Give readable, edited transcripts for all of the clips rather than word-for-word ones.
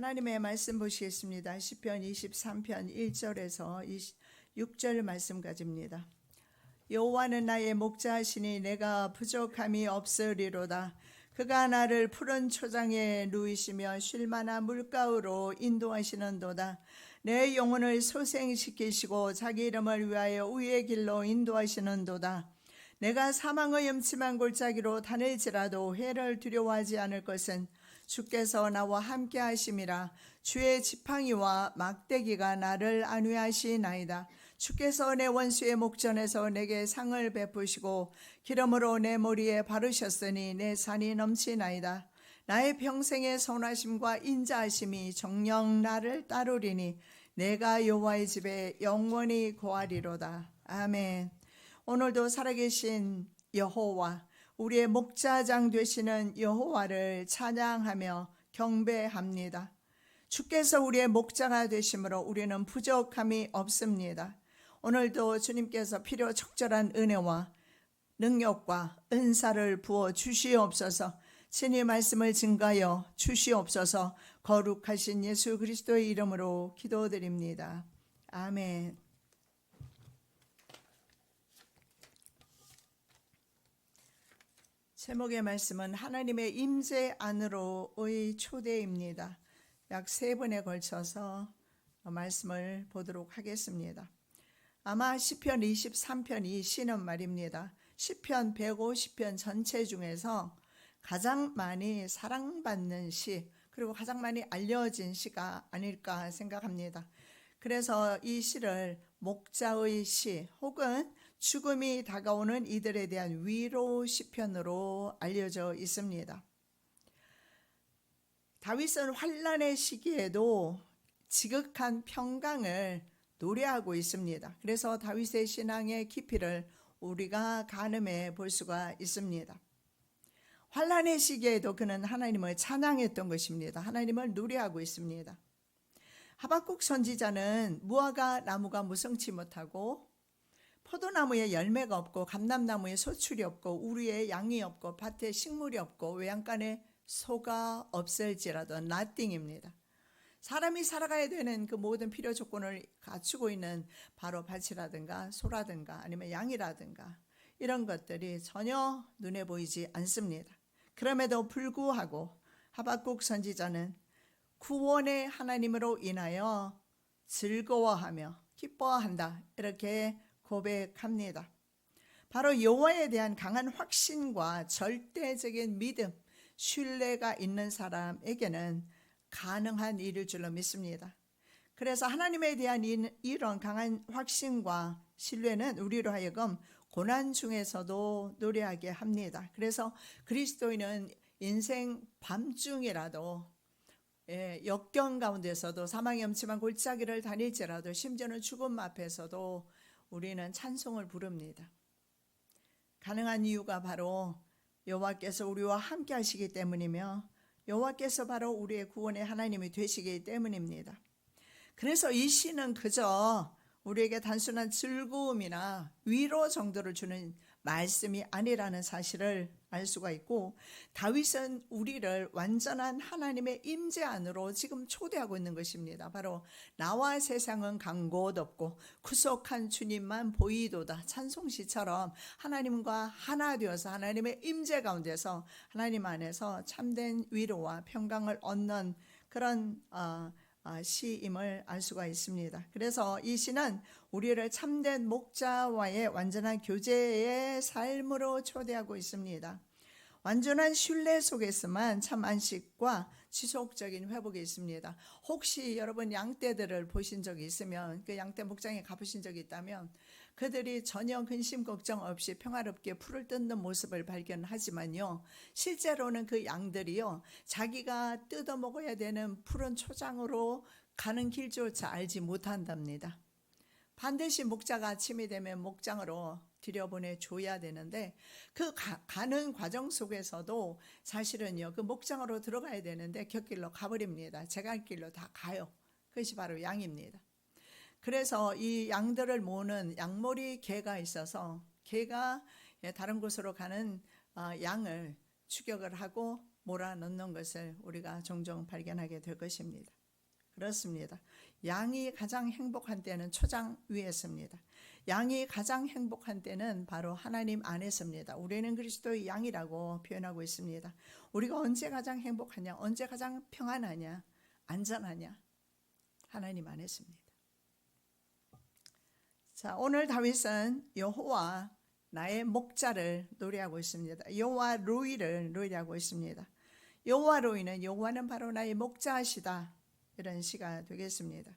하나님의 말씀 보시겠습니다. 시편 23편 1절에서 6절 말씀 가집니다. 여호와는 나의 목자시니 내가 부족함이 없으리로다. 그가 나를 푸른 초장에 누이시며 쉴만한 물가으로 인도하시는도다. 내 영혼을 소생시키시고 자기 이름을 위하여 의의 길로 인도하시는도다. 내가 사망의 음침한 골짜기로 다닐지라도 해를 두려워하지 않을 것은 주께서 나와 함께 하심이라. 주의 지팡이와 막대기가 나를 안위하시나이다. 주께서 내 원수의 목전에서 내게 상을 베푸시고 기름으로 내 머리에 바르셨으니 내 산이 넘치나이다. 나의 평생의 선하심과 인자하심이 정녕 나를 따르리니 내가 여호와의 집에 영원히 거하리로다. 아멘. 오늘도 살아계신 여호와, 우리의 목자장 되시는 여호와를 찬양하며 경배합니다. 주께서 우리의 목자가 되심으로 우리는 부족함이 없습니다. 오늘도 주님께서 필요 적절한 은혜와 능력과 은사를 부어 주시옵소서. 친히 말씀을 증가하여 주시옵소서. 거룩하신 예수 그리스도의 이름으로 기도드립니다. 아멘. 제목의 말씀은 하나님의 임재 안으로의 초대입니다. 약 3번에 걸쳐서 말씀을 보도록 하겠습니다. 아마 시편 23편이 시는 말입니다. 시편 150편 전체 중에서 가장 많이 사랑받는 시, 그리고 가장 많이 알려진 시가 아닐까 생각합니다. 그래서 이 시를 목자의 시 혹은 죽음이 다가오는 이들에 대한 위로 시편으로 알려져 있습니다. 다윗은 환난의 시기에도 지극한 평강을 노래하고 있습니다. 그래서 다윗의 신앙의 깊이를 우리가 가늠해 볼 수가 있습니다. 환난의 시기에도 그는 하나님을 찬양했던 것입니다. 하나님을 노래하고 있습니다. 하박국 선지자는 무화과 나무가 무성치 못하고 포도나무에 열매가 없고 감람나무에 소출이 없고 우리에 양이 없고 밭에 식물이 없고 외양간에 소가 없을지라도 nothing입니다. 사람이 살아가야 되는 그 모든 필요 조건을 갖추고 있는 바로 밭이라든가 소라든가 아니면 양이라든가 이런 것들이 전혀 눈에 보이지 않습니다. 그럼에도 불구하고 하박국 선지자는 구원의 하나님으로 인하여 즐거워하며 기뻐한다, 이렇게 고백합니다. 바로 여호와에 대한 강한 확신과 절대적인 믿음, 신뢰가 있는 사람에게는 가능한 일일 줄로 믿습니다. 그래서 하나님에 대한 이런 강한 확신과 신뢰는 우리로 하여금 고난 중에서도 노래하게 합니다. 그래서 그리스도인은 인생 밤중이라도 역경 가운데서도 사망의 음침한 골짜기를 다닐지라도 심지어는 죽음 앞에서도 우리는 찬송을 부릅니다. 가능한 이유가 바로 여호와께서 우리와 함께 하시기 때문이며 여호와께서 바로 우리의 구원의 하나님이 되시기 때문입니다. 그래서 이 시는 그저 우리에게 단순한 즐거움이나 위로 정도를 주는 말씀이 아니라는 사실을 알 수가 있고, 다윗은 우리를 완전한 하나님의 임재 안으로 지금 초대하고 있는 것입니다. 바로 나와 세상은 간 곳 없고 구속한 주님만 보이도다, 찬송시처럼 하나님과 하나 되어서 하나님의 임재 가운데서 하나님 안에서 참된 위로와 평강을 얻는 그런 시임을 알 수가 있습니다. 그래서 이 시는 우리를 참된 목자와의 완전한 교제의 삶으로 초대하고 있습니다. 완전한 신뢰 속에서만 참 안식과 지속적인 회복이 있습니다. 혹시 여러분 양떼들을 보신 적이 있으면, 그 양떼 목장에 가보신 적이 있다면 그들이 전혀 근심 걱정 없이 평화롭게 풀을 뜯는 모습을 발견하지만요, 실제로는 그 양들이요, 자기가 뜯어 먹어야 되는 푸른 초장으로 가는 길조차 알지 못한답니다. 반드시 목자가 아침이 되면 목장으로 들여보내줘야 되는데 그 가는 과정 속에서도 사실은요, 그 목장으로 들어가야 되는데 곁길로 가버립니다. 제갈길로 다 가요. 그것이 바로 양입니다. 그래서 이 양들을 모으는 양머리 개가 있어서 개가 다른 곳으로 가는 양을 추격을 하고 몰아넣는 것을 우리가 종종 발견하게 될 것입니다. 그렇습니다. 양이 가장 행복한 때는 초장 위에서입니다. 양이 가장 행복한 때는 바로 하나님 안에서입니다. 우리는 그리스도의 양이라고 표현하고 있습니다. 우리가 언제 가장 행복하냐? 언제 가장 평안하냐? 안전하냐? 하나님 안에서입니다. 자, 오늘 다윗은 여호와 나의 목자를 노래하고 있습니다. 여호와 로이를 노래하고 있습니다. 여호와 로이는 여호와는 바로 나의 목자시다, 이런 시가 되겠습니다.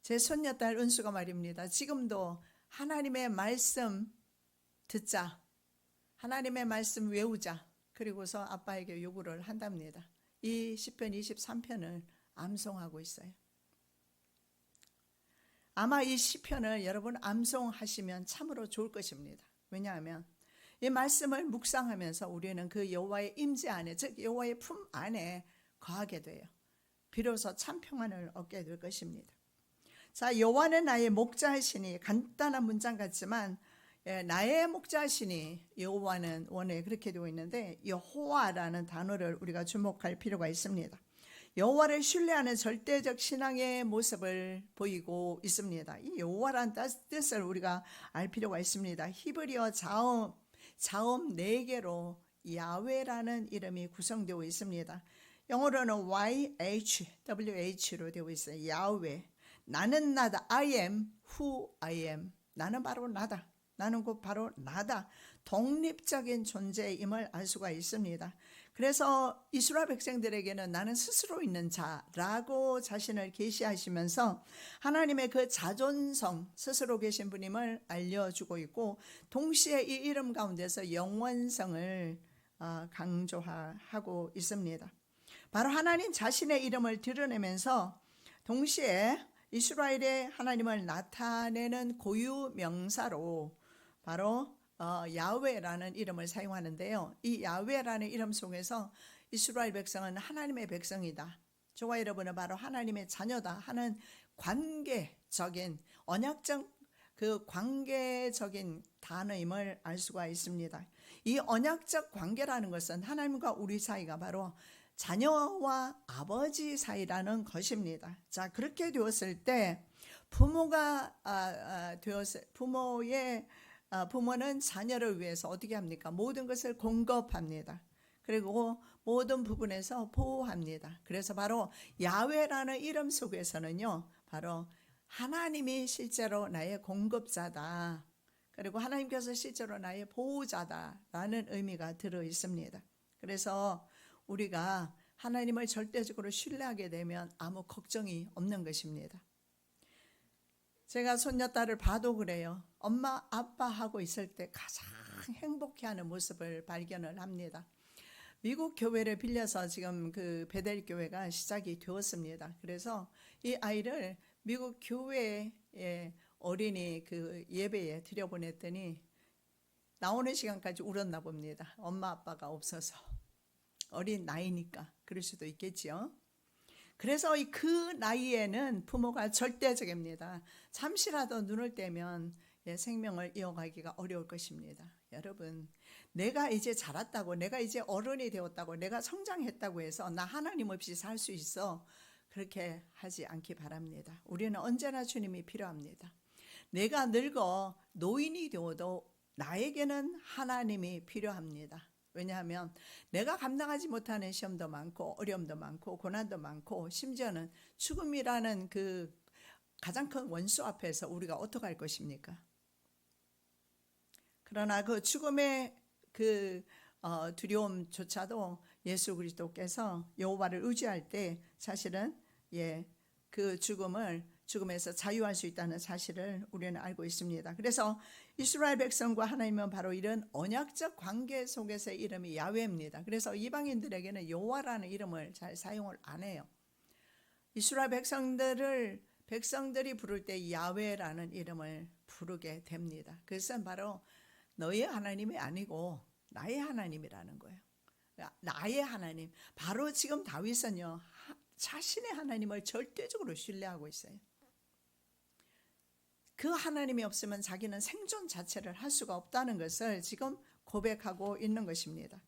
제 손녀딸 은수가 말입니다. 지금도 하나님의 말씀 듣자, 하나님의 말씀 외우자, 그리고서 아빠에게 요구를 한답니다. 이 시편 23편을 암송하고 있어요. 아마 이 시편을 여러분 암송하시면 참으로 좋을 것입니다. 왜냐하면 이 말씀을 묵상하면서 우리는 그 여호와의 임재 안에, 즉 여호와의 품 안에 거하게 돼요. 비로소 참 평안을 얻게 될 것입니다. 자, 여호와는 나의 목자시니, 간단한 문장 같지만 나의 목자시니, 여호와는 원래 그렇게 되어 있는데 여호와라는 단어를 우리가 주목할 필요가 있습니다. 여호와를 신뢰하는 절대적 신앙의 모습을 보이고 있습니다. 이 여호와라는 뜻을 우리가 알 필요가 있습니다. 히브리어 자음 4개로 야훼라는 이름이 구성되어 있습니다. 영어로는 YHWH로 되어 있어요. 야훼. 나는 나다. I am who I am. 나는 바로 나다. 나는 곧 바로 나다. 독립적인 존재임을 알 수가 있습니다. 그래서 이스라엘 백성들에게는 나는 스스로 있는 자라고 자신을 계시하시면서 하나님의 그 자존성, 스스로 계신 분임을 알려주고 있고, 동시에 이 이름 가운데서 영원성을 강조하고 있습니다. 바로 하나님 자신의 이름을 드러내면서 동시에 이스라엘의 하나님을 나타내는 고유 명사로 바로 야훼라는 이름을 사용하는데요. 이 야훼라는 이름 속에서 이스라엘 백성은 하나님의 백성이다, 저와 여러분은 바로 하나님의 자녀다 하는 관계적인, 언약적 그 관계적인 단어임을 알 수가 있습니다. 이 언약적 관계라는 것은 하나님과 우리 사이가 바로 자녀와 아버지 사이라는 것입니다. 자, 그렇게 되었을 때 부모는 자녀를 위해서 어떻게 합니까? 모든 것을 공급합니다. 그리고 모든 부분에서 보호합니다. 그래서 바로 야훼라는 이름 속에서는요, 바로 하나님이 실제로 나의 공급자다, 그리고 하나님께서 실제로 나의 보호자다라는 의미가 들어 있습니다. 그래서 우리가 하나님을 절대적으로 신뢰하게 되면 아무 걱정이 없는 것입니다. 제가 손녀딸을 봐도 그래요. 엄마 아빠 하고 있을 때 가장 행복해하는 모습을 발견을 합니다. 미국 교회를 빌려서 지금 그 베델 교회가 시작이 되었습니다. 그래서 이 아이를 미국 교회의 어린이 그 예배에 들여보냈더니 나오는 시간까지 울었나 봅니다. 엄마 아빠가 없어서. 어린 나이니까 그럴 수도 있겠지요. 그래서 그 나이에는 부모가 절대적입니다. 잠시라도 눈을 떼면 생명을 이어가기가 어려울 것입니다. 여러분, 내가 이제 자랐다고, 내가 이제 어른이 되었다고, 내가 성장했다고 해서 나 하나님 없이 살 수 있어, 그렇게 하지 않기 바랍니다. 우리는 언제나 주님이 필요합니다. 내가 늙어 노인이 되어도 나에게는 하나님이 필요합니다. 왜냐하면 내가 감당하지 못하는 시험도 많고 어려움도 많고 고난도 많고 심지어는 죽음이라는 그 가장 큰 원수 앞에서 우리가 어떻게 할 것입니까? 그러나 그 죽음의 그 두려움조차도 예수 그리스도께서 여호와를 의지할 때 사실은 그 죽음에서 자유할 수 있다는 사실을 우리는 알고 있습니다. 그래서 이스라엘 백성과 하나님은 바로 이런 언약적 관계 속에서의 이름이 야훼입니다. 그래서 이방인들에게는 여호와라는 이름을 잘 사용을 안 해요. 이스라엘 백성들이 부를 때 야훼라는 이름을 부르게 됩니다. 그것은 바로 너의 하나님이 아니고 나의 하나님이라는 거예요. 나의 하나님. 바로 지금 다윗은요, 자신의 하나님을 절대적으로 신뢰하고 있어요. 그 하나님이 없으면 자기는 생존 자체를 할 수가 없다는 것을 지금 고백하고 있는 것입니다.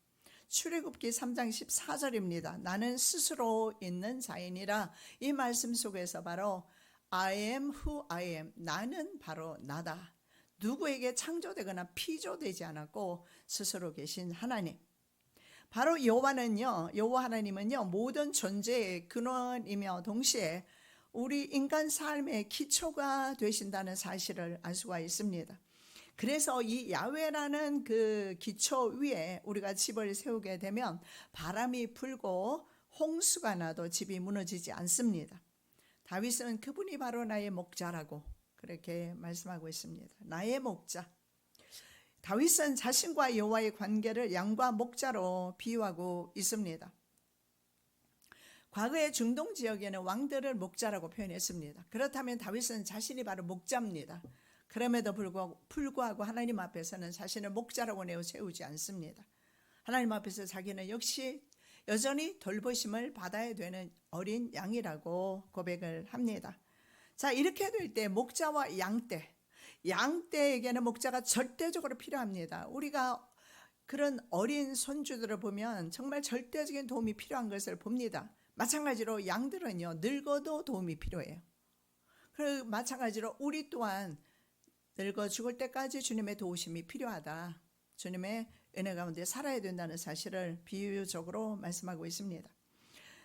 출애굽기 3장 14절입니다. 나는 스스로 있는 자이니라. 이 말씀 속에서 바로 I am who I am. 나는 바로 나다. 누구에게 창조되거나 피조되지 않았고 스스로 계신 하나님. 바로 여호와 하나님은요, 모든 존재의 근원이며 동시에 우리 인간 삶의 기초가 되신다는 사실을 알 수가 있습니다. 그래서 이 야훼라는 그 기초 위에 우리가 집을 세우게 되면 바람이 불고 홍수가 나도 집이 무너지지 않습니다. 다윗은 그분이 바로 나의 목자라고 그렇게 말씀하고 있습니다. 나의 목자. 다윗은 자신과 여호와의 관계를 양과 목자로 비유하고 있습니다. 과거의 중동 지역에는 왕들을 목자라고 표현했습니다. 그렇다면 다윗은 자신이 바로 목자입니다. 그럼에도 불구하고 하나님 앞에서는 자신을 목자라고 내어 세우지 않습니다. 하나님 앞에서 자기는 역시 여전히 돌보심을 받아야 되는 어린 양이라고 고백을 합니다. 자, 이렇게 될 때 목자와 양떼에게는 목자가 절대적으로 필요합니다. 우리가 그런 어린 손주들을 보면 정말 절대적인 도움이 필요한 것을 봅니다. 마찬가지로 양들은요, 늙어도 도움이 필요해요. 그리고 마찬가지로 우리 또한 늙어 죽을 때까지 주님의 도우심이 필요하다. 주님의 은혜 가운데 살아야 된다는 사실을 비유적으로 말씀하고 있습니다.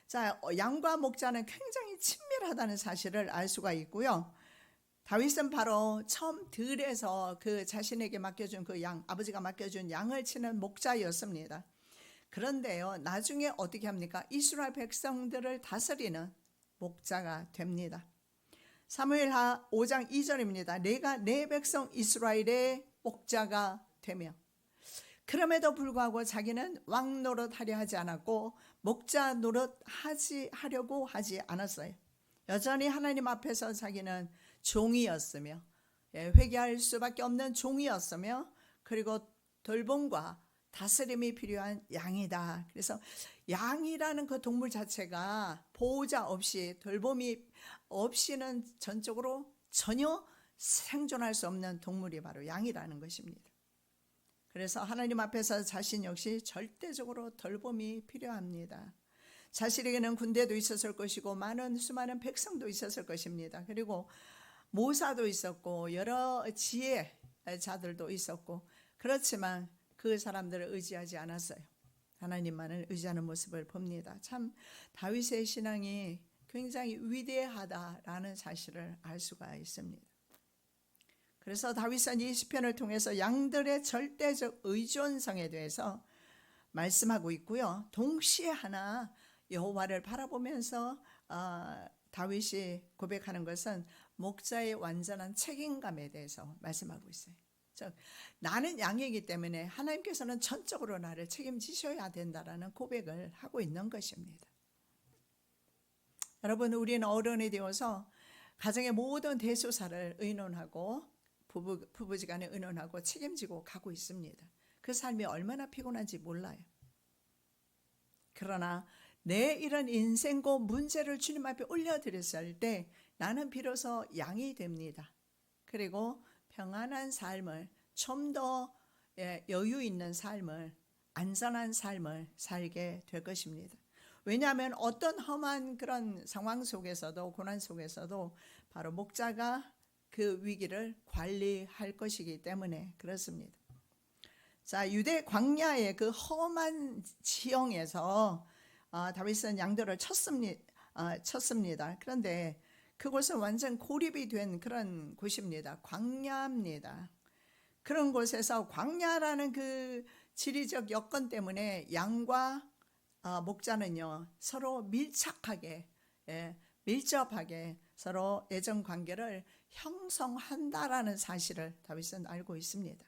자, 양과 목자는 굉장히 친밀하다는 사실을 알 수가 있고요. 다윗은 바로 처음 들에서 그 자신에게 맡겨준 그 양, 아버지가 맡겨준 양을 치는 목자였습니다. 그런데요, 나중에 어떻게 합니까? 이스라엘 백성들을 다스리는 목자가 됩니다. 사무엘하 5장 2절입니다. 내가 내 백성 이스라엘의 목자가 되며. 그럼에도 불구하고 자기는 왕 노릇하려 하지 않았고 목자 노릇하려고 하지 않았어요. 여전히 하나님 앞에서 자기는 종이었으며, 회개할 수밖에 없는 종이었으며, 그리고 돌봄과 다스림이 필요한 양이다. 그래서 양이라는 그 동물 자체가 보호자 없이, 돌봄이 없이는 전적으로 전혀 생존할 수 없는 동물이 바로 양이라는 것입니다. 그래서 하나님 앞에서 자신 역시 절대적으로 돌봄이 필요합니다. 자신에게는 군대도 있었을 것이고 수많은 백성도 있었을 것입니다. 그리고 모사도 있었고 여러 지혜자들도 있었고, 그렇지만 그 사람들을 의지하지 않았어요. 하나님만을 의지하는 모습을 봅니다. 참 다윗의 신앙이 굉장히 위대하다라는 사실을 알 수가 있습니다. 그래서 다윗은 이 시편을 통해서 양들의 절대적 의존성에 대해서 말씀하고 있고요. 동시에 하나 여호와를 바라보면서 다윗이 고백하는 것은 목자의 완전한 책임감에 대해서 말씀하고 있어요. 즉, 나는 양이기 때문에 하나님께서는 전적으로 나를 책임지셔야 된다라는 고백을 하고 있는 것입니다. 여러분, 우리는 어른이 되어서 가정의 모든 대소사를 의논하고 부부지간에 의논하고 책임지고 가고 있습니다. 그 삶이 얼마나 피곤한지 몰라요. 그러나 내 이런 인생고 문제를 주님 앞에 올려드렸을 때 나는 비로소 양이 됩니다. 그리고 평안한 삶을, 좀 더 여유 있는 삶을, 안전한 삶을 살게 될 것입니다. 왜냐하면 어떤 험한 그런 상황 속에서도, 고난 속에서도 바로 목자가 그 위기를 관리할 것이기 때문에 그렇습니다. 자, 유대 광야의 그 험한 지형에서 다윗은 양들을 쳤습니다. 그런데 그곳은 완전 고립이 된 그런 곳입니다. 광야입니다. 그런 곳에서 광야라는 그 지리적 여건 때문에 양과 목자는요, 서로 밀접하게 서로 애정 관계를 형성한다라는 사실을 다윗은 알고 있습니다.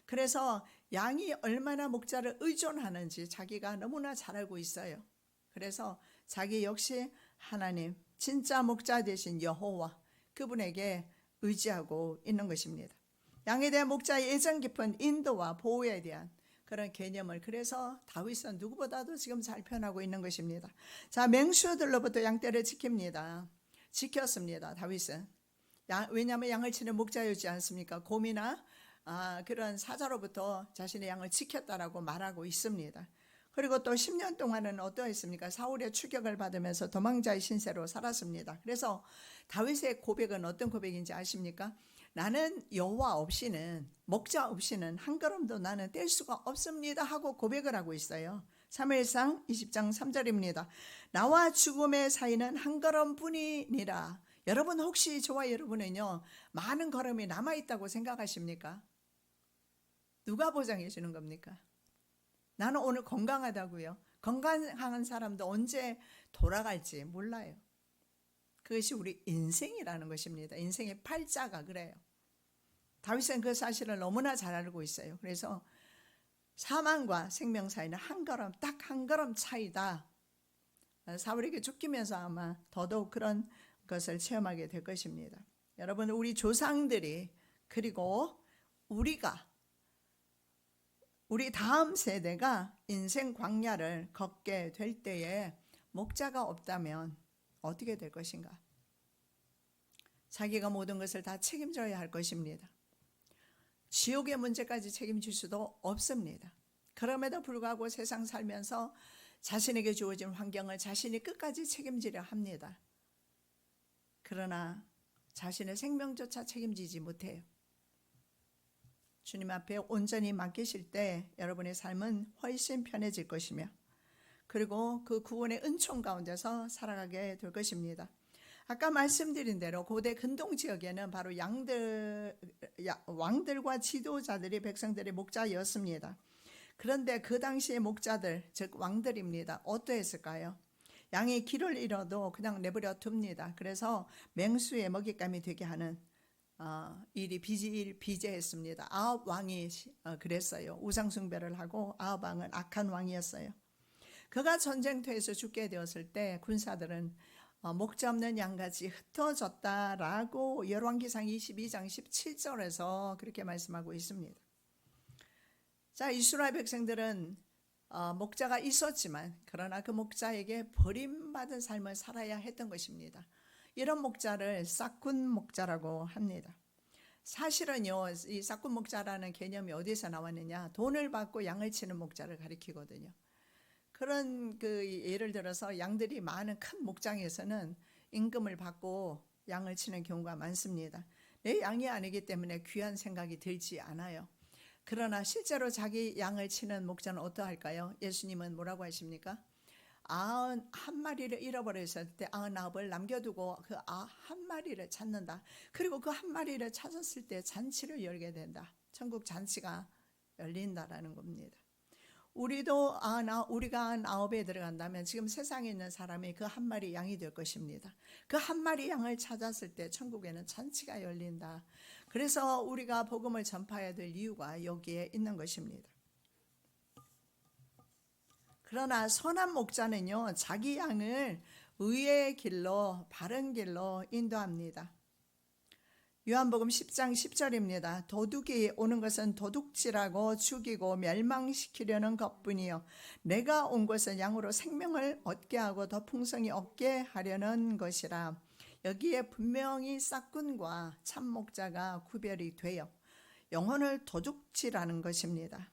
그래서 양이 얼마나 목자를 의존하는지 자기가 너무나 잘 알고 있어요. 그래서 자기 역시 하나님, 진짜 목자 되신 여호와, 그분에게 의지하고 있는 것입니다. 양에 대한 목자의 애정 깊은 인도와 보호에 대한 그런 개념을, 그래서 다윗은 누구보다도 지금 잘 표현하고 있는 것입니다. 자, 맹수들로부터 양떼를 지켰습니다. 다윗은. 왜냐하면 양을 치는 목자였지 않습니까? 곰이나 그런 사자로부터 자신의 양을 지켰다라고 말하고 있습니다. 그리고 또 10년 동안은 어떠했습니까? 사울의 추격을 받으면서 도망자의 신세로 살았습니다. 그래서 다윗의 고백은 어떤 고백인지 아십니까? 나는 여호와 없이는, 목자 없이는 한 걸음도 나는 뗄 수가 없습니다 하고 고백을 하고 있어요. 사무엘상 20장 3절입니다. 나와 죽음의 사이는 한 걸음뿐이니라. 여러분, 혹시 저와 여러분은요 많은 걸음이 남아있다고 생각하십니까? 누가 보장해 주는 겁니까? 나는 오늘 건강하다고요. 건강한 사람도 언제 돌아갈지 몰라요. 그것이 우리 인생이라는 것입니다. 인생의 팔자가 그래요. 다윗은 그 사실을 너무나 잘 알고 있어요. 그래서 사망과 생명 사이는 한 걸음, 딱 한 걸음 차이다. 사울에게 쫓기면서 아마 더더욱 그런 것을 체험하게 될 것입니다. 여러분, 우리 조상들이, 그리고 우리 다음 세대가 인생 광야를 걷게 될 때에 목자가 없다면 어떻게 될 것인가? 자기가 모든 것을 다 책임져야 할 것입니다. 지옥의 문제까지 책임질 수도 없습니다. 그럼에도 불구하고 세상 살면서 자신에게 주어진 환경을 자신이 끝까지 책임지려 합니다. 그러나 자신의 생명조차 책임지지 못해요. 주님 앞에 온전히 맡기실 때 여러분의 삶은 훨씬 편해질 것이며, 그리고 그 구원의 은총 가운데서 살아가게 될 것입니다. 아까 말씀드린 대로 고대 근동 지역에는 바로 왕들과 지도자들이 백성들의 목자였습니다. 그런데 그 당시의 목자들, 즉 왕들입니다. 어떠했을까요? 양이 길을 잃어도 그냥 내버려 둡니다. 그래서 맹수의 먹잇감이 되게 하는 일이 비제했습니다. 아합 왕이 그랬어요. 우상숭배를 하고 아합 왕은 악한 왕이었어요. 그가 전쟁터에서 죽게 되었을 때 군사들은 목자 없는 양같이 흩어졌다라고 열왕기상 22장 17절에서 그렇게 말씀하고 있습니다. 자, 이스라엘 백성들은 목자가 있었지만, 그러나 그 목자에게 버림받은 삶을 살아야 했던 것입니다. 이런 목자를 싹군 목자라고 합니다. 사실은요, 이 싹군 목자라는 개념이 어디서 나왔느냐? 돈을 받고 양을 치는 목자를 가리키거든요. 그런 예를 들어서 양들이 많은 큰 목장에서는 임금을 받고 양을 치는 경우가 많습니다. 내 양이 아니기 때문에 귀한 생각이 들지 않아요. 그러나 실제로 자기 양을 치는 목자는 어떠할까요? 예수님은 뭐라고 하십니까? 91마리를 잃어버렸을 때 99을 남겨두고 그 1마리를 찾는다. 그리고 그 1마리를 찾았을 때 잔치를 열게 된다. 천국 잔치가 열린다라는 겁니다. 우리가 99에 들어간다면 지금 세상에 있는 사람이 그 1마리 양이 될 것입니다. 그 1마리 양을 찾았을 때 천국에는 잔치가 열린다. 그래서 우리가 복음을 전파해야 될 이유가 여기에 있는 것입니다. 그러나 선한 목자는요, 자기 양을 의의 길로, 바른 길로 인도합니다. 요한복음 10장 10절입니다. 도둑이 오는 것은 도둑질하고 죽이고 멸망시키려는 것뿐이요, 내가 온 것은 양으로 생명을 얻게 하고 더 풍성히 얻게 하려는 것이라. 여기에 분명히 싹군과 참목자가 구별이 돼요. 영혼을 도둑질하는 것입니다.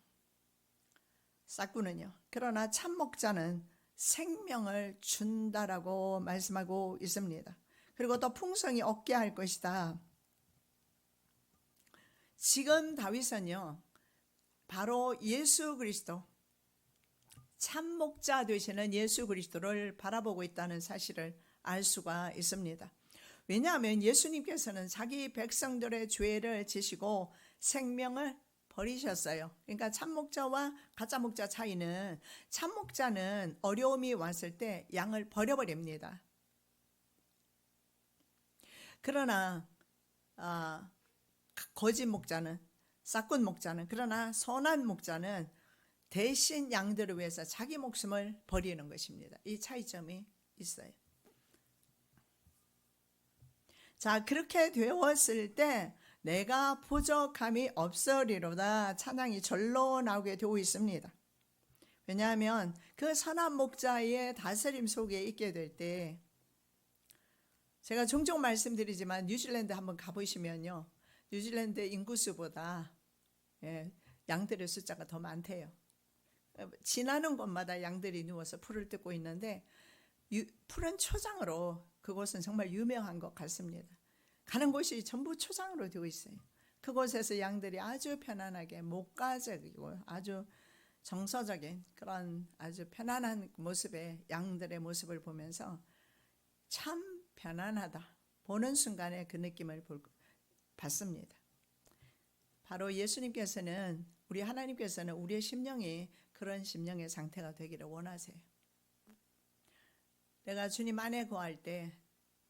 싹군은요. 그러나 참목자는 생명을 준다라고 말씀하고 있습니다. 그리고 더 풍성히 얻게 할 것이다. 지금 다윗은요, 바로 예수 그리스도, 참목자 되시는 예수 그리스도를 바라보고 있다는 사실을 알 수가 있습니다. 왜냐하면 예수님께서는 자기 백성들의 죄를 지시고 생명을 버리셨어요. 그러니까 참목자와 가짜목자 차이는, 참목자는 어려움이 왔을 때 양을 버려버립니다. 그러나 거짓 목자는, 싹군 목자는, 그러나 선한 목자는 대신 양들을 위해서 자기 목숨을 버리는 것입니다. 이 차이점이 있어요. 자, 그렇게 되었을 때 내가 부족함이 없으리로다 찬양이 절로 나오게 되어 있습니다. 왜냐하면 그 선한 목자의 다스림 속에 있게 될 때, 제가 종종 말씀드리지만 뉴질랜드 한번 가보시면요, 뉴질랜드 인구수보다 양들의 숫자가 더 많대요. 지나는 곳마다 양들이 누워서 풀을 뜯고 있는데 푸른 초장으로 그곳은 정말 유명한 것 같습니다. 가는 곳이 전부 초장으로 되어 있어요. 그곳에서 양들이 아주 편안하게 목가적이고 아주 정서적인 그런 아주 편안한 모습의 양들의 모습을 보면서 참 편안하다. 보는 순간에 그 느낌을 받습니다. 바로 예수님께서는, 우리 하나님께서는 우리의 심령이 그런 심령의 상태가 되기를 원하세요. 내가 주님 안에 거할 때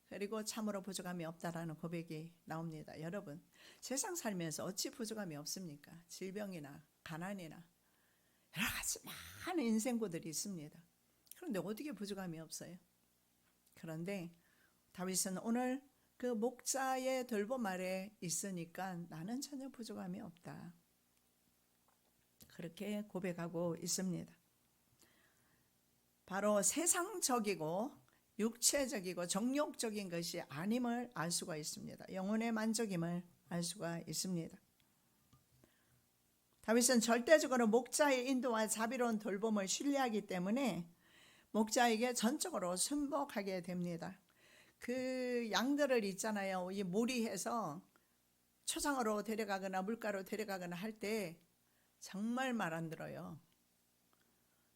그리고 참으로 부족함이 없다라는 고백이 나옵니다. 여러분, 세상 살면서 어찌 부족함이 없습니까? 질병이나 가난이나 여러 가지 많은 인생고들이 있습니다. 그런데 어떻게 부족함이 없어요? 그런데 다윗은 오늘 그 목자의 돌봄 아래 있으니까 나는 전혀 부족함이 없다. 그렇게 고백하고 있습니다. 바로 세상적이고 육체적이고 정욕적인 것이 아님을 알 수가 있습니다. 영혼의 만족임을 알 수가 있습니다. 다윗은 절대적으로 목자의 인도와 자비로운 돌봄을 신뢰하기 때문에 목자에게 전적으로 순복하게 됩니다. 그 양들을 있잖아요. 이 몰이해서 초장으로 데려가거나 물가로 데려가거나 할 때 정말 말 안 들어요.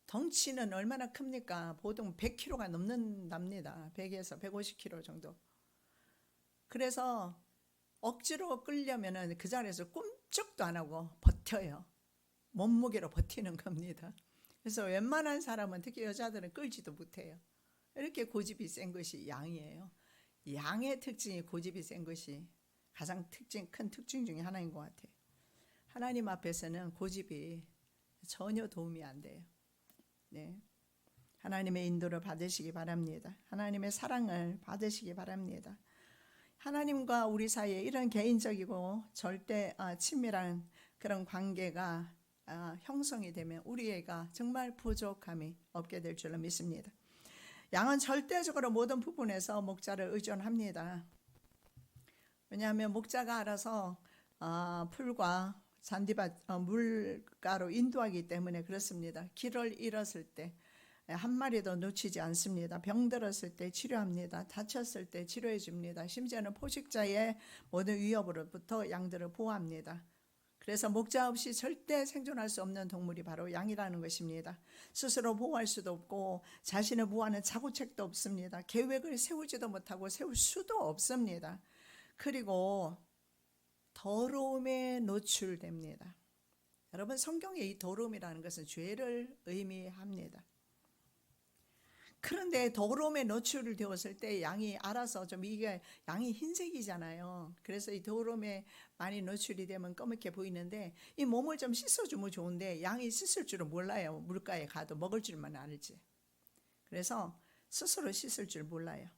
덩치는 얼마나 큽니까? 보통 100kg가 넘는답니다. 100에서 150kg 정도. 그래서 억지로 끌려면 그 자리에서 꿈쩍도 안 하고 버텨요. 몸무게로 버티는 겁니다. 그래서 웬만한 사람은, 특히 여자들은 끌지도 못해요. 이렇게 고집이 센 것이 양이에요. 양의 특징이 고집이 센 것이 가장 큰 특징 중에 하나인 것 같아요. 하나님 앞에서는 고집이 전혀 도움이 안 돼요. 네. 하나님의 인도를 받으시기 바랍니다. 하나님의 사랑을 받으시기 바랍니다. 하나님과 우리 사이에 이런 개인적이고 절대 친밀한 그런 관계가 형성이 되면 우리 애가 정말 부족함이 없게 될 줄로 믿습니다. 양은 절대적으로 모든 부분에서 목자를 의존합니다. 왜냐하면 목자가 알아서 풀과 잔디밭 물가로 인도하기 때문에 그렇습니다. 길을 잃었을 때 한 마리도 놓치지 않습니다. 병들었을 때 치료합니다. 다쳤을 때 치료해 줍니다. 심지어는 포식자의 모든 위협으로부터 양들을 보호합니다. 그래서 목자 없이 절대 생존할 수 없는 동물이 바로 양이라는 것입니다. 스스로 보호할 수도 없고 자신을 보호하는 자구책도 없습니다. 계획을 세우지도 못하고 세울 수도 없습니다. 그리고 더러움에 노출됩니다. 여러분, 성경의 이 더러움이라는 것은 죄를 의미합니다. 그런데 더러움에 노출을 되었을 때 양이 알아서 좀, 이게 양이 흰색이잖아요. 그래서 이 더러움에 많이 노출이 되면 검게 보이는데 이 몸을 좀 씻어주면 좋은데 양이 씻을 줄은 몰라요. 물가에 가도 먹을 줄만 알지. 그래서 스스로 씻을 줄 몰라요.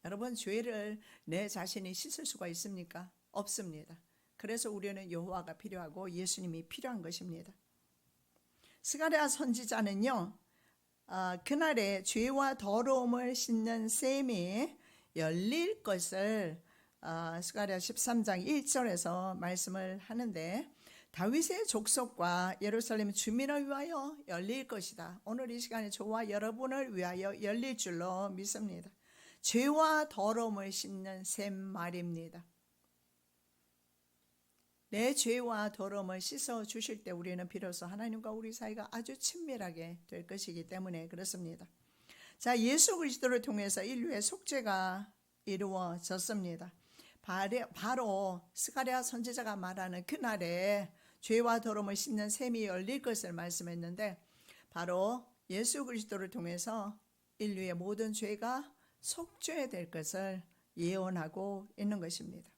여러분, 죄를 내 자신이 씻을 수가 있습니까? 없습니다. 그래서 우리는 여호와가 필요하고 예수님이 필요한 것입니다. 스가랴 선지자는요, 그날에 죄와 더러움을 씻는 셈이 열릴 것을 스가랴 13장 1절에서 말씀을 하는데, 다윗의 족속과 예루살렘 주민을 위하여 열릴 것이다. 오늘 이 시간에 저와 여러분을 위하여 열릴 줄로 믿습니다. 죄와 더러움을 씻는 셈 말입니다. 내 죄와 더러움을 씻어 주실 때 우리는 비로소 하나님과 우리 사이가 아주 친밀하게 될 것이기 때문에 그렇습니다. 자, 예수 그리스도를 통해서 인류의 속죄가 이루어졌습니다. 바로 스가랴 선지자가 말하는 그날에 죄와 더러움을 씻는 셈이 열릴 것을 말씀했는데, 바로 예수 그리스도를 통해서 인류의 모든 죄가 속죄될 것을 예언하고 있는 것입니다.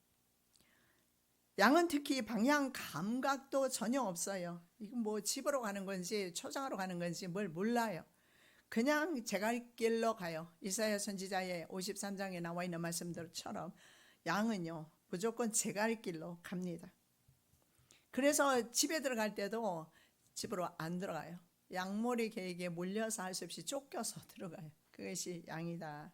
양은 특히 방향 감각도 전혀 없어요. 이건 뭐 집으로 가는 건지 초장으로 가는 건지 뭘 몰라요. 그냥 제갈길로 가요. 이사야 선지자의 53장에 나와 있는 말씀들처럼 양은요, 무조건 제갈길로 갑니다. 그래서 집에 들어갈 때도 집으로 안 들어가요. 양몰이 개에게 몰려서 할 수 없이 쫓겨서 들어가요. 그것이 양이다.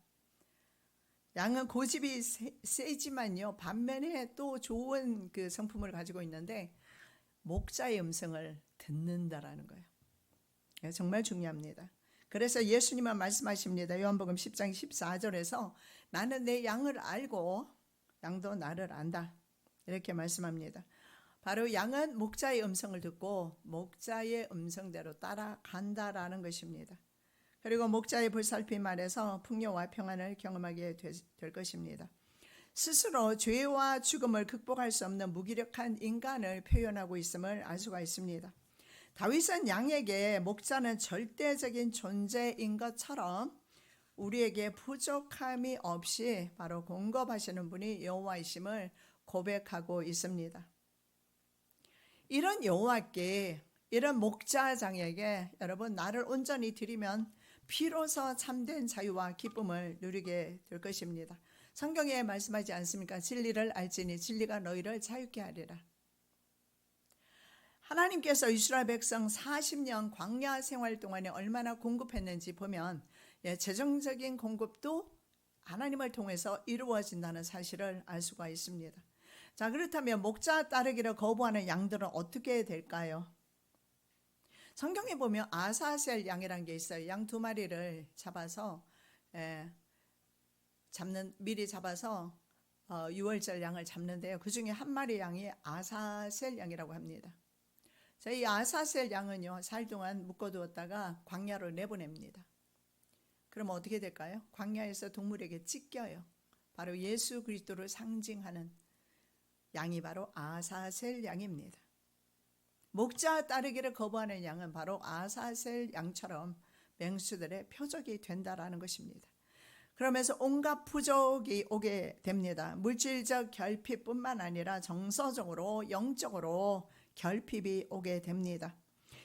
양은 고집이 세지만요, 반면에 또 좋은 그 성품을 가지고 있는데 목자의 음성을 듣는다라는 거예요. 정말 중요합니다. 그래서 예수님은 말씀하십니다. 요한복음 10장 14절에서 나는 내 양을 알고 양도 나를 안다. 이렇게 말씀합니다. 바로 양은 목자의 음성을 듣고 목자의 음성대로 따라간다라는 것입니다. 그리고 목자의 불살핌 아래서 풍요와 평안을 경험하게 될 것입니다. 스스로 죄와 죽음을 극복할 수 없는 무기력한 인간을 표현하고 있음을 알 수가 있습니다. 다윗은 양에게 목자는 절대적인 존재인 것처럼 우리에게 부족함이 없이 바로 공급하시는 분이 여호와이심을 고백하고 있습니다. 이런 여호와께, 이런 목자장에게 여러분 나를 온전히 드리면 비로소 참된 자유와 기쁨을 누리게 될 것입니다. 성경에 말씀하지 않습니까? 진리를 알지니 진리가 너희를 자유케 하리라. 하나님께서 이스라엘 백성 40년 광야 생활 동안에 얼마나 공급했는지 보면 재정적인 공급도 하나님을 통해서 이루어진다는 사실을 알 수가 있습니다. 자, 그렇다면 목자 따르기를 거부하는 양들은 어떻게 될까요? 성경에 보면 아사셀 양이라는 게 있어요. 양 2마리를 잡아서 미리 잡아서 6월절 양을 잡는데요. 그 중에 1마리 양이 아사셀 양이라고 합니다. 자, 이 아사셀 양은요, 4일 동안 묶어두었다가 광야로 내보냅니다. 그럼 어떻게 될까요? 광야에서 동물에게 찢겨요. 바로 예수 그리스도를 상징하는 양이 바로 아사셀 양입니다. 목자 따르기를 거부하는 양은 바로 아사셀 양처럼 맹수들의 표적이 된다라는 것입니다. 그러면서 온갖 부족이 오게 됩니다. 물질적 결핍뿐만 아니라 정서적으로 영적으로 결핍이 오게 됩니다.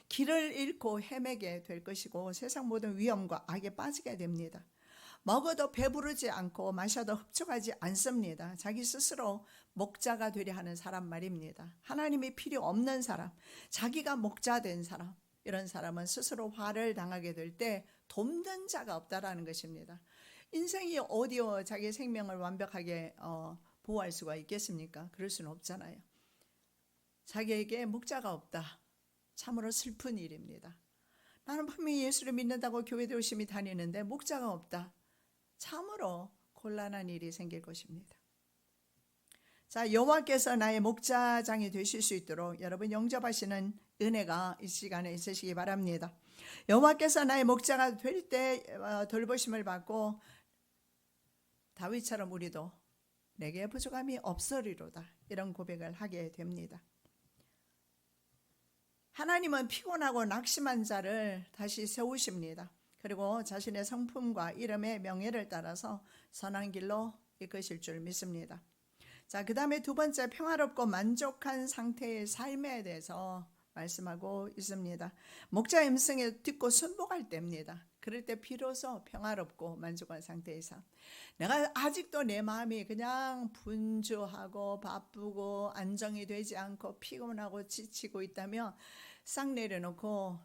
길을 잃고 헤매게 될 것이고 세상 모든 위험과 악에 빠지게 됩니다. 먹어도 배부르지 않고 마셔도 흡족하지 않습니다. 자기 스스로 목자가 되려 하는 사람 말입니다. 하나님이 필요 없는 사람, 자기가 목자 된 사람, 이런 사람은 스스로 화를 당하게 될 때 돕는 자가 없다라는 것입니다. 인생이 어디요 자기 생명을 완벽하게 보호할 수가 있겠습니까? 그럴 수는 없잖아요. 자기에게 목자가 없다. 참으로 슬픈 일입니다. 나는 분명히 예수를 믿는다고 교회도 열심히 다니는데 목자가 없다. 참으로 곤란한 일이 생길 것입니다. 자, 여호와께서 나의 목자장이 되실 수 있도록 여러분 영접하시는 은혜가 이 시간에 있으시기 바랍니다. 여호와께서 나의 목자가 될 때 돌보심을 받고 다윗처럼 우리도 내게 부족함이 없으리로다 이런 고백을 하게 됩니다. 하나님은 피곤하고 낙심한 자를 다시 세우십니다. 그리고 자신의 성품과 이름의 명예를 따라서 선한 길로 이끄실 줄 믿습니다. 자, 그 다음에 2번째 평화롭고 만족한 상태의 삶에 대해서 말씀하고 있습니다. 목자의 음성에 듣고 순복할 때입니다. 그럴 때 비로소 평화롭고 만족한 상태의 삶. 내가 아직도 내 마음이 그냥 분주하고 바쁘고 안정이 되지 않고 피곤하고 지치고 있다면 싹 내려놓고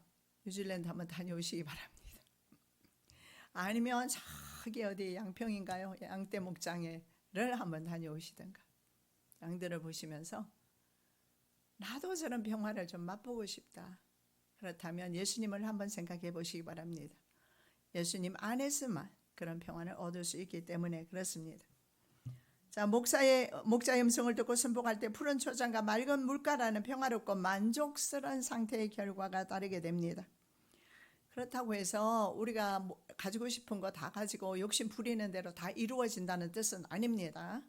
뉴질랜드 한번 다녀오시기 바랍니다. 아니면 저기 어디 양평인가요? 양떼 목장을 한번 다녀오시든가. 양들을 보시면서 나도 저런 평화를 좀 맛보고 싶다. 그렇다면 예수님을 한번 생각해 보시기 바랍니다. 예수님 안에서만 그런 평안을 얻을 수 있기 때문에 그렇습니다. 자, 목자의 음성을 듣고 순복할 때 푸른 초장과 맑은 물가라는 평화롭고 만족스러운 상태의 결과가 따르게 됩니다. 그렇다고 해서 우리가 가지고 싶은 거 다 가지고 욕심 부리는 대로 다 이루어진다는 뜻은 아닙니다.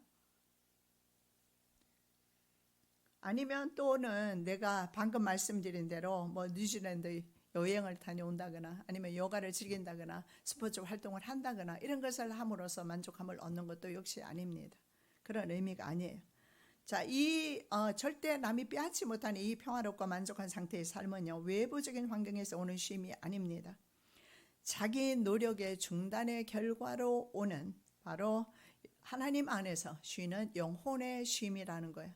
아니면 또는 내가 방금 말씀드린 대로 뉴질랜드 여행을 다녀온다거나 아니면 요가를 즐긴다거나 스포츠 활동을 한다거나 이런 것을 함으로써 만족함을 얻는 것도 역시 아닙니다. 그런 의미가 아니에요. 자, 절대 남이 빼앗지 못하는 이 평화롭고 만족한 상태의 삶은요, 외부적인 환경에서 오는 쉼이 아닙니다. 자기 노력의 중단의 결과로 오는 바로 하나님 안에서 쉬는 영혼의 쉼이라는 거예요.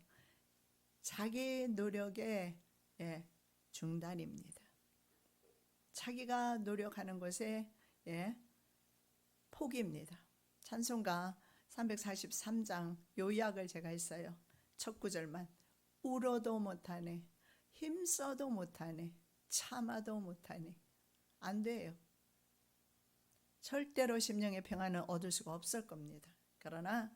자기 노력의 중단입니다. 자기가 노력하는 것에 포기입니다. 찬송가 343장 요약을 제가 했어요. 첫 구절만 울어도 못하네, 힘써도 못하네, 참아도 못하네, 안 돼요. 절대로 심령의 평안을 얻을 수가 없을 겁니다. 그러나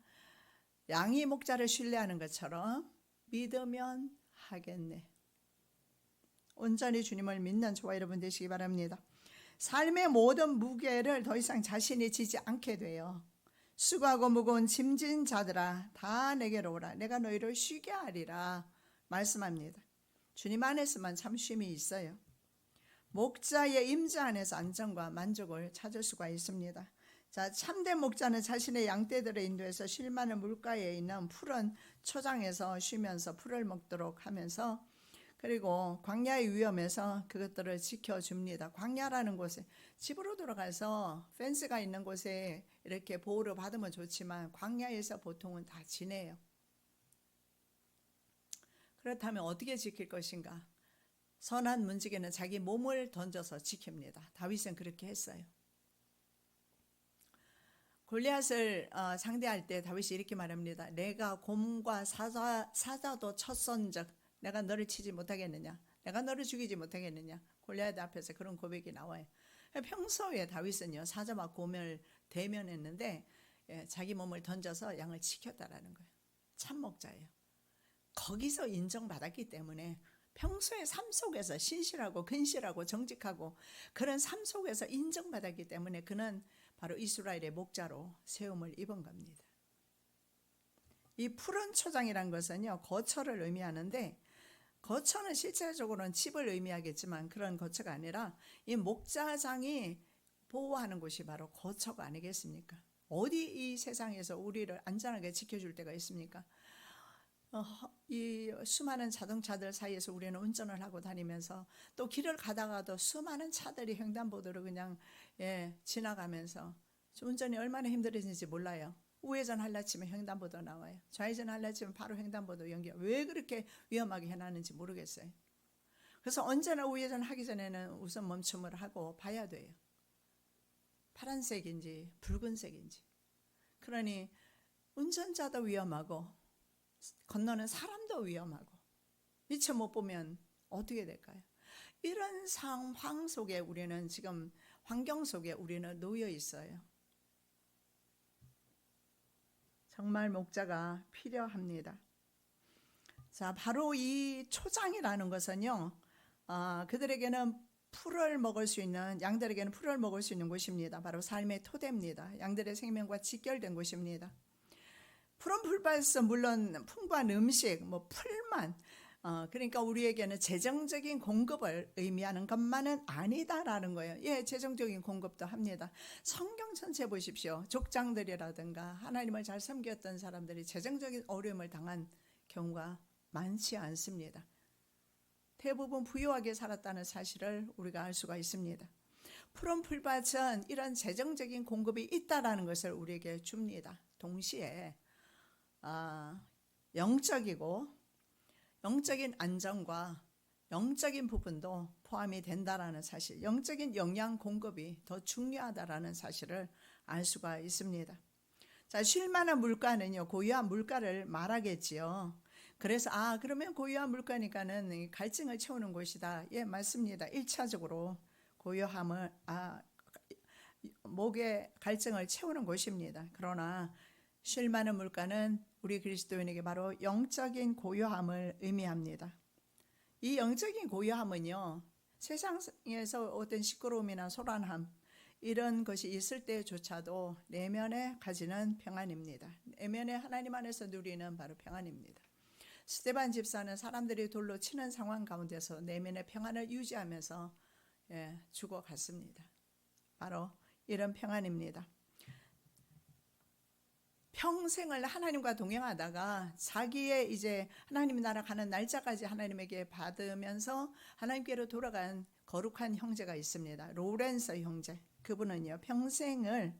양이 목자를 신뢰하는 것처럼 믿으면 하겠네. 온전히 주님을 믿는 저와 여러분 되시기 바랍니다. 삶의 모든 무게를 더 이상 자신이 지지 않게 돼요. 수고하고 무거운 짐진 자들아 다 내게로 오라. 내가 너희를 쉬게 하리라 말씀합니다. 주님 안에서만 참 쉼이 있어요. 목자의 임재 안에서 안정과 만족을 찾을 수가 있습니다. 자, 참된 목자는 자신의 양떼들을 인도해서 쉴 만한 물가에 있는 푸른 초장에서 쉬면서 풀을 먹도록 하면서, 그리고 광야의 위험에서 그것들을 지켜줍니다. 광야라는 곳에 집으로 돌아가서 펜스가 있는 곳에 이렇게 보호를 받으면 좋지만 광야에서 보통은 다 지내요. 그렇다면 어떻게 지킬 것인가? 선한 문지기는 자기 몸을 던져서 지킵니다. 다윗은 그렇게 했어요. 골리앗을 상대할 때 다윗이 이렇게 말합니다. 내가 곰과 사자도 쳤은즉 내가 너를 치지 못하겠느냐? 내가 너를 죽이지 못하겠느냐? 골리앗 앞에서 그런 고백이 나와요. 평소에 다윗은요, 사자와 곰을 대면했는데 자기 몸을 던져서 양을 지켰다라는 거예요. 참목자예요. 거기서 인정받았기 때문에 평소의 삶 속에서 신실하고 근실하고 정직하고 그런 삶 속에서 인정받았기 때문에 그는 바로 이스라엘의 목자로 세움을 입은 겁니다. 이 푸른 초장이란 것은요, 거처를 의미하는데, 거처는 실제적으로는 집을 의미하겠지만 그런 거처가 아니라 이 목자장이 보호하는 곳이 바로 거처가 아니겠습니까? 어디 이 세상에서 우리를 안전하게 지켜줄 때가 있습니까? 이 수많은 자동차들 사이에서 우리는 운전을 하고 다니면서 또 길을 가다가도 수많은 차들이 횡단보도를 그냥 지나가면서 운전이 얼마나 힘들어지는지 몰라요. 우회전 하려 치면 횡단보도 나와요. 좌회전 하려 치면 바로 횡단보도 연결. 왜 그렇게 위험하게 해놨는지 모르겠어요. 그래서 언제나 우회전 하기 전에는 우선 멈춤을 하고 봐야 돼요. 파란색인지 붉은색인지. 그러니 운전자도 위험하고 건너는 사람도 위험하고 미처 못 보면 어떻게 될까요? 이런 상황 속에 우리는 지금 환경 속에 우리는 놓여 있어요. 정말 목자가 필요합니다. 자, 바로 이 초장이라는 것은요, 그들에게는 풀을 먹을 수 있는, 양들에게는 풀을 먹을 수 있는 곳입니다. 바로 삶의 토대입니다. 양들의 생명과 직결된 곳입니다. 푸른 풀밭에서 물론 풍부한 음식, 풀만, 그러니까 우리에게는 재정적인 공급을 의미하는 것만은 아니다라는 거예요. 예, 재정적인 공급도 합니다. 성경 전체 보십시오. 족장들이라든가 하나님을 잘 섬겼던 사람들이 재정적인 어려움을 당한 경우가 많지 않습니다. 대부분 부유하게 살았다는 사실을 우리가 알 수가 있습니다. 푸른 풀밭은 이런 재정적인 공급이 있다라는 것을 우리에게 줍니다. 동시에 영적인 안정과 영적인 부분도 포함이 된다라는 사실, 영적인 영양 공급이 더 중요하다라는 사실을 알 수가 있습니다. 자, 쉴만한 물가는요, 고유한 물가를 말하겠지요. 그래서 그러면 고유한 물가니까는 갈증을 채우는 곳이다. 예, 맞습니다. 1차적으로 고요함을 목의 갈증을 채우는 곳입니다. 그러나 쉴만한 물가는 우리 그리스도인에게 바로 영적인 고요함을 의미합니다. 이 영적인 고요함은요, 세상에서 어떤 시끄러움이나 소란함 이런 것이 있을 때조차도 내면에 가지는 평안입니다. 내면에 하나님 안에서 누리는 바로 평안입니다. 스데반 집사는 사람들이 돌로 치는 상황 가운데서 내면의 평안을 유지하면서 죽어갔습니다. 바로 이런 평안입니다. 평생을 하나님과 동행하다가 자기의 이제 하나님 나라 가는 날짜까지 하나님에게 받으면서 하나님께로 돌아간 거룩한 형제가 있습니다. 로렌서 형제. 그분은요, 평생을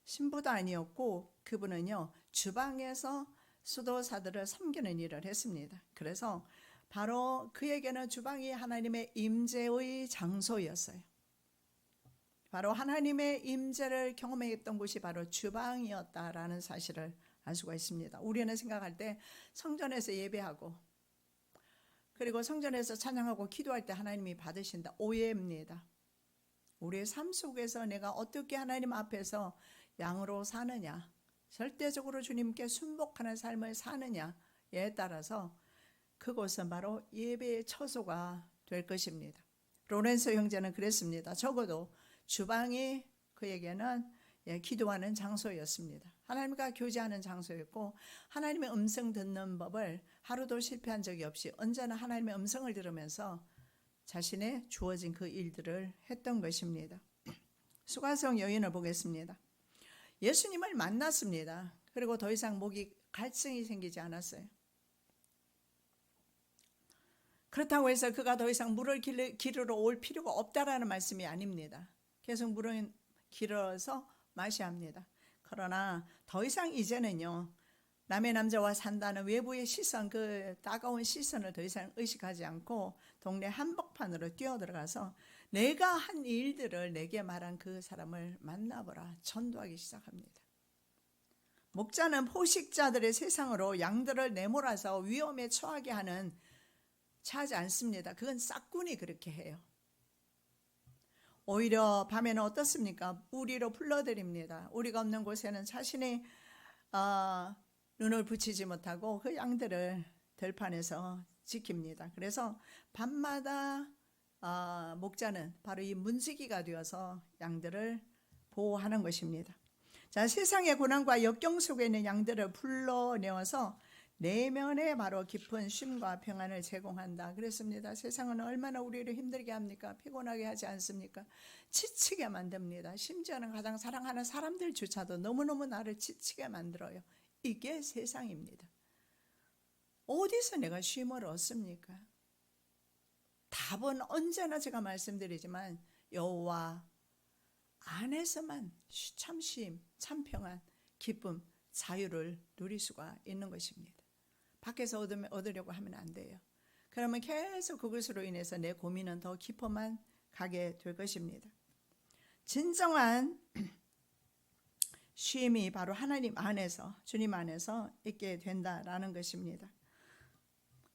신부도 아니었고 그분은요, 주방에서 수도사들을 섬기는 일을 했습니다. 그래서 바로 그에게는 주방이 하나님의 임재의 장소였어요. 바로 하나님의 임재를 경험했던 곳이 바로 주방이었다라는 사실을 알 수가 있습니다. 우리는 생각할 때 성전에서 예배하고 그리고 성전에서 찬양하고 기도할 때 하나님이 받으신다. 오해입니다. 우리의 삶 속에서 내가 어떻게 하나님 앞에서 양으로 사느냐, 절대적으로 주님께 순복하는 삶을 사느냐에 따라서 그곳은 바로 예배의 처소가 될 것입니다. 로렌소 형제는 그랬습니다. 적어도 주방이 그에게는 기도하는 장소였습니다. 하나님과 교제하는 장소였고, 하나님의 음성 듣는 법을 하루도 실패한 적이 없이 언제나 하나님의 음성을 들으면서 자신의 주어진 그 일들을 했던 것입니다. 수가성 여인을 보겠습니다. 예수님을 만났습니다. 그리고 더 이상 목이 갈증이 생기지 않았어요. 그렇다고 해서 그가 더 이상 물을 기르러 올 필요가 없다라는 말씀이 아닙니다. 계속 물은 길어서 마셔야 합니다. 그러나 더 이상 이제는요, 남의 남자와 산다는 외부의 시선, 그 따가운 시선을 더 이상 의식하지 않고 동네 한복판으로 뛰어들어가서 내가 한 일들을 내게 말한 그 사람을 만나보라 전도하기 시작합니다. 목자는 포식자들의 세상으로 양들을 내몰아서 위험에 처하게 차지 않습니다. 그건 싹군이 그렇게 해요. 오히려 밤에는 어떻습니까? 우리로 불러드립니다. 우리가 없는 곳에는 자신이 눈을 붙이지 못하고 그 양들을 들판에서 지킵니다. 그래서 밤마다 목자는 바로 이 문지기가 되어서 양들을 보호하는 것입니다. 자, 세상의 고난과 역경 속에 있는 양들을 불러내어서 내면에 바로 깊은 쉼과 평안을 제공한다 그랬습니다. 세상은 얼마나 우리를 힘들게 합니까? 피곤하게 하지 않습니까? 지치게 만듭니다. 심지어는 가장 사랑하는 사람들조차도 너무너무 나를 지치게 만들어요. 이게 세상입니다. 어디서 내가 쉼을 얻습니까? 답은 언제나 제가 말씀드리지만 여호와 안에서만 참 쉼, 참 평안, 기쁨, 자유를 누릴 수가 있는 것입니다. 밖에서 얻으려고 하면 안 돼요. 그러면 계속 그것으로 인해서 내 고민은 더 깊어만 가게 될 것입니다. 진정한 쉼이 바로 하나님 안에서, 주님 안에서 있게 된다라는 것입니다.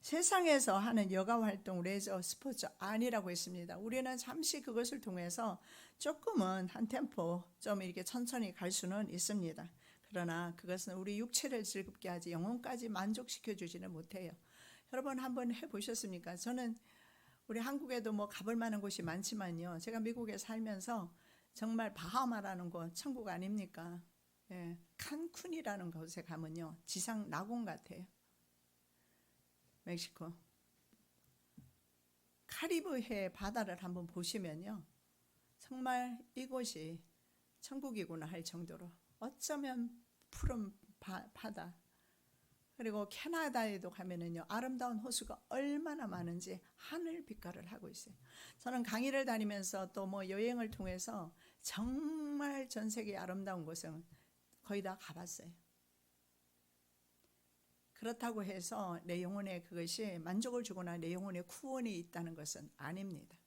세상에서 하는 여가 활동, 레저, 스포츠 아니라고 했습니다. 우리는 잠시 그것을 통해서 조금은 한 템포 좀 이렇게 천천히 갈 수는 있습니다. 그러나 그것은 우리 육체를 즐겁게 하지 영혼까지 만족시켜 주지는 못해요. 여러분 한번 해보셨습니까? 저는 우리 한국에도 뭐 가볼 만한 곳이 많지만요, 제가 미국에 살면서 정말 바하마라는 곳 천국 아닙니까? 칸쿤이라는 곳에 가면요 지상 낙원 같아요. 멕시코 카리브해 바다를 한번 보시면요, 정말 이곳이 천국이구나 할 정도로 어쩌면 푸른 바다, 그리고 캐나다에도 가면은요 아름다운 호수가 얼마나 많은지 하늘 빛깔을 하고 있어요. 저는 강의를 다니면서 또 뭐 여행을 통해서 정말 전 세계 아름다운 곳은 거의 다 가봤어요. 그렇다고 해서 내 영혼에 그것이 만족을 주거나 내 영혼에 구원이 있다는 것은 아닙니다.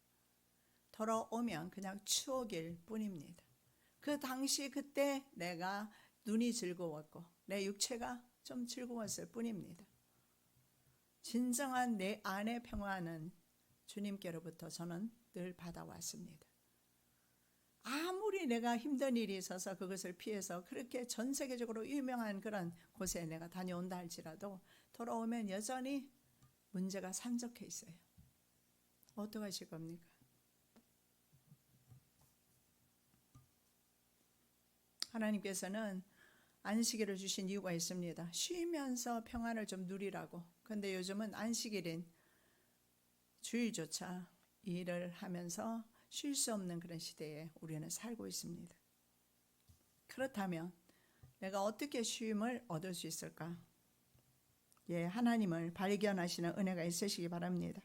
돌아오면 그냥 추억일 뿐입니다. 그 당시 그때 내가 눈이 즐거웠고 내 육체가 좀 즐거웠을 뿐입니다. 진정한 내 안의 평화는 주님께로부터 저는 늘 받아왔습니다. 아무리 내가 힘든 일이 있어서 그것을 피해서 그렇게 전 세계적으로 유명한 그런 곳에 내가 다녀온다 할지라도 돌아오면 여전히 문제가 산적해 있어요. 어떡하실 겁니까? 하나님께서는 안식일을 주신 이유가 있습니다. 쉬면서 평안을 좀 누리라고. 그런데 요즘은 안식일인 주일조차 일을 하면서 쉴 수 없는 그런 시대에 우리는 살고 있습니다. 그렇다면 내가 어떻게 쉼을 얻을 수 있을까? 하나님을 발견하시는 은혜가 있으시기 바랍니다.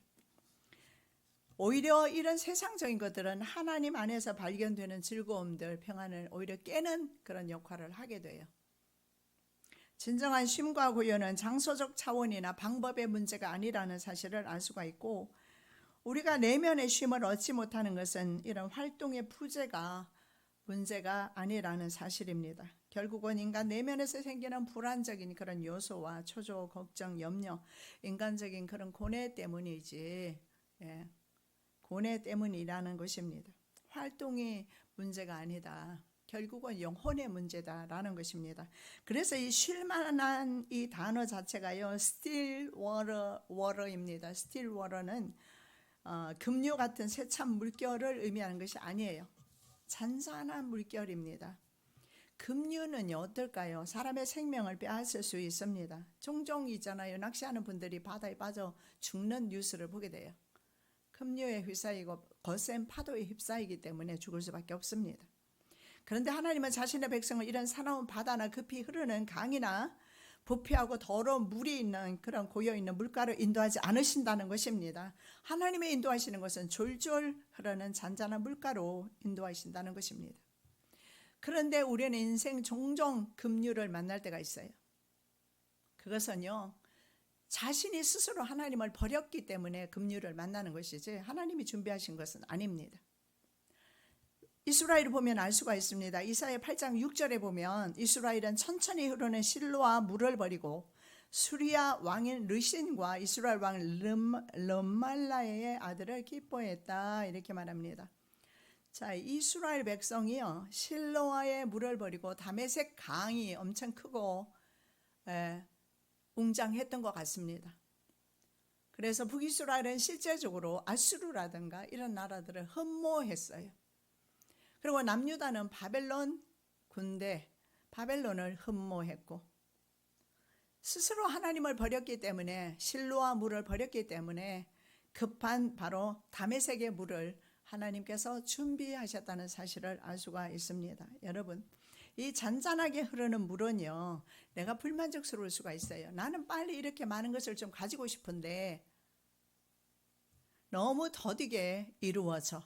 오히려 이런 세상적인 것들은 하나님 안에서 발견되는 즐거움들, 평안을 오히려 깨는 그런 역할을 하게 돼요. 진정한 쉼과 고요는 장소적 차원이나 방법의 문제가 아니라는 사실을 알 수가 있고, 우리가 내면의 쉼을 얻지 못하는 것은 이런 활동의 부재가 문제가 아니라는 사실입니다. 결국은 인간 내면에서 생기는 불안적인 그런 요소와 초조, 걱정, 염려, 인간적인 그런 고뇌 때문이지, 고뇌 때문이라는 것입니다. 활동이 문제가 아니다. 결국은 영혼의 문제다라는 것입니다. 그래서 이 쉴만한 이 단어 자체가요, still water입니다. still water는 급류 같은 세찬 물결을 의미하는 것이 아니에요. 잔잔한 물결입니다. 급류는요 어떨까요? 사람의 생명을 빼앗을 수 있습니다. 종종 있잖아요. 낚시하는 분들이 바다에 빠져 죽는 뉴스를 보게 돼요. 급류에 휩싸이고 거센 파도에 휩싸이기 때문에 죽을 수밖에 없습니다. 그런데 하나님은 자신의 백성을 이런 사나운 바다나 급히 흐르는 강이나 부패하고 더러운 물이 있는 그런 고여있는 물가로 인도하지 않으신다는 것입니다. 하나님의 인도하시는 것은 졸졸 흐르는 잔잔한 물가로 인도하신다는 것입니다. 그런데 우리는 인생 종종 급류를 만날 때가 있어요. 그것은요, 자신이 스스로 하나님을 버렸기 때문에 급류를 만나는 것이지 하나님이 준비하신 것은 아닙니다. 이스라엘을 보면 알 수가 있습니다. 이사야 8장 6절에 보면 이스라엘은 천천히 흐르는 실로와 물을 버리고 수리아 왕인 르신과 이스라엘 왕 르말라의 아들을 기뻐했다 이렇게 말합니다. 자, 이스라엘 백성이요 실로와의 물을 버리고 다메섹 강이 엄청 크고 웅장했던 것 같습니다. 그래서 북이스라엘은 실제적으로 아수르라든가 이런 나라들을 흠모했어요. 그리고 남유다는 바벨론 군대 바벨론을 흠모했고 스스로 하나님을 버렸기 때문에 실로와 물을 버렸기 때문에 급한 바로 다메섹의 물을 하나님께서 준비하셨다는 사실을 알 수가 있습니다. 여러분, 이 잔잔하게 흐르는 물은요 내가 불만족스러울 수가 있어요. 나는 빨리 이렇게 많은 것을 좀 가지고 싶은데 너무 더디게 이루어져.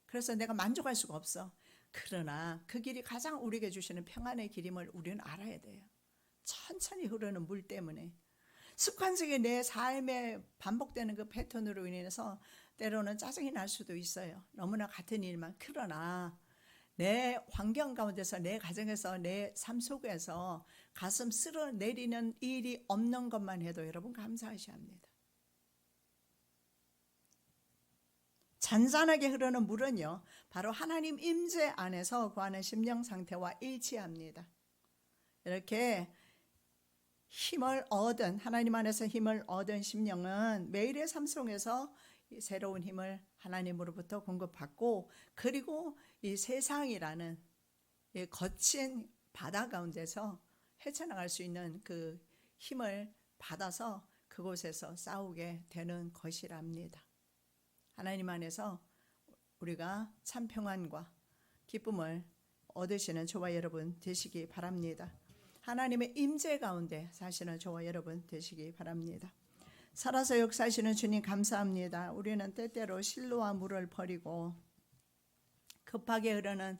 그래서 내가 만족할 수가 없어. 그러나 그 길이 가장 우리에게 주시는 평안의 길임을 우리는 알아야 돼요. 천천히 흐르는 물 때문에 습관적인 내 삶에 반복되는 그 패턴으로 인해서 때로는 짜증이 날 수도 있어요. 너무나 같은 일만. 그러나 내 환경 가운데서 내 가정에서 내 삶 속에서 가슴 쓸어내리는 일이 없는 것만 해도 여러분 감사하셔야 합니다. 잔잔하게 흐르는 물은요 바로 하나님 임재 안에서 구하는 심령 상태와 일치합니다. 이렇게 힘을 얻은 하나님 안에서 힘을 얻은 심령은 매일의 삶 속에서 새로운 힘을 하나님으로부터 공급받고 그리고 이 세상이라는 이 거친 바다 가운데서 헤쳐나갈 수 있는 그 힘을 받아서 그곳에서 싸우게 되는 것이랍니다. 하나님 안에서 우리가 참 평안과 기쁨을 얻으시는 저와 여러분 되시기 바랍니다. 하나님의 임재 가운데 사시는 저와 여러분 되시기 바랍니다. 살아서 역사하시는 주님 감사합니다. 우리는 때때로 실로와 물을 버리고 급하게 흐르는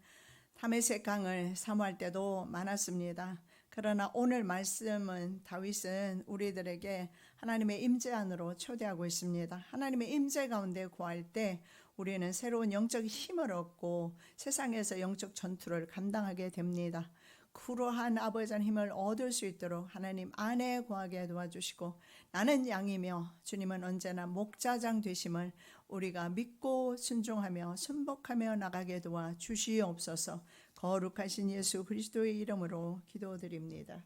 다메섹 강을 사모할 때도 많았습니다. 그러나 오늘 말씀은 다윗은 우리들에게 하나님의 임재 안으로 초대하고 있습니다. 하나님의 임재 가운데 구할 때 우리는 새로운 영적 힘을 얻고 세상에서 영적 전투를 감당하게 됩니다. 그러한 아버지의 힘을 얻을 수 있도록 하나님 안에 구하게 도와주시고 나는 양이며 주님은 언제나 목자장 되심을 우리가 믿고 순종하며 순복하며 나가게 도와주시옵소서. 거룩하신 예수 그리스도의 이름으로 기도드립니다.